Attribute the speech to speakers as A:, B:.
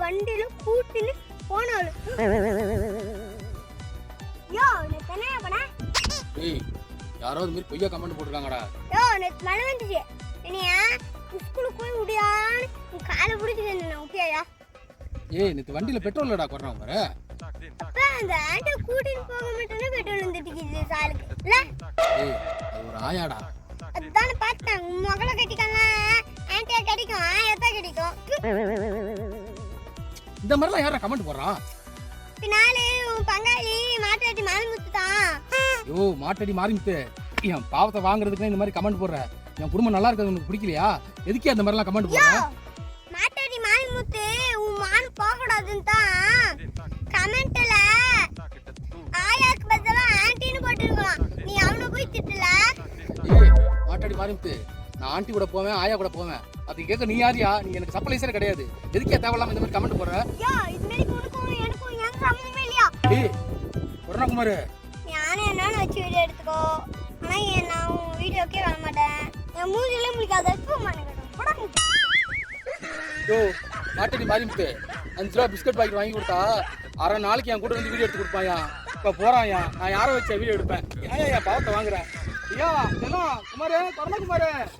A: வண்டியில கூட்டின்னு போனாலு யோ நேத்து என்ன பண்ண?
B: ஏய் யாரோ இந்த மாதிரி பொய்யா கமெண்ட் போட்டுருக்காங்கடா.
A: யோ நேத்து மழை வந்துச்சு. என்னையா ஸ்கூலுக்கு போய் முடியான்னு உன் காலை பிடிச்சிட்டு இருந்தேன் ஓகேயா?
B: ஏய் நேத்து வண்டியில பெட்ரோல் இல்லடா கொறறான் பாரு.
A: அப்ப அந்த ஆண்டை கூட்டின்னு போக மாட்டேன்னு பெட்ரோல் வந்துட்டு சாலுக்கு இல்ல?
B: ஏய் அது ஒரு ஆயாடா.
A: அதான பார்த்தேன் மகளை கட்டிக்காங்க ஆண்டியா கிடைக்கும் ஆயத்தா கிடைக்கும்.
B: இந்த மாதிரிலாம் யாரா கமெண்ட் போடுறான்?
A: பின்னாலே உன் பங்காளி மாட்டாட்டி மாறி முத்துதான்.
B: யோ மாட்டடி மாறிமுத்து, என் பாவத்தை வாங்குறதுக்கு இந்த மாதிரி கமெண்ட் போடுற? என் குடும்பம் நல்லா இருக்கிறது உனக்கு பிடிக்கலையா? எதுக்கே அந்த மாதிரிலாம் கமெண்ட் போடுற?
A: மாட்டாட்டி மாறி முத்து உன் மான் போக கூடாதுன்னு தான் கமெண்ட்ல ஆயாக்கு பதிலா ஆண்டின்னு போட்டுருக்கான். நீ அவனை போய் திட்டல?
B: ஏய் மாட்டடி மாறிமுத்து, நான் ஆண்டி கூட போவேன் ஆயா கூட போவேன். அது கேட்க நீ யாரியா? நீ எனக்கு சப்ளைசரே கிடையாது. எதுக்கே தேவையில்லாம இந்த மாதிரி கமெண்ட் போடுற?
A: யோ இது மாதிரி உனக்கும் எனக்கும் எந்த சம்மந்தமே இல்லையா?
B: ஏய் கொரோனாகுமார்,
A: நானே என்னன்னு வச்சு வீடியோ எடுத்துக்கோ. ஆனா நான் உன் வீடியோக்கே வர மாட்டேன். என் மூஞ்சிலே முழிக்காத
B: யோ மாட்டடி மாறிமுத்து, 5 ரூபா பிஸ்கட் பாக்கெட் வாங்கி கொடுத்தா அரை நாளைக்கு என் கூட வந்து வீடியோ எடுத்து கொடுப்பாயா? இப்போ போறாயா? நான் யாரை வச்ச வீடியோ எடுப்பேன்? ஏன் என் பாவத்தை வாங்குறேன்? ஐயா இதெல்லாம் குமார், கொரோனாகுமார்.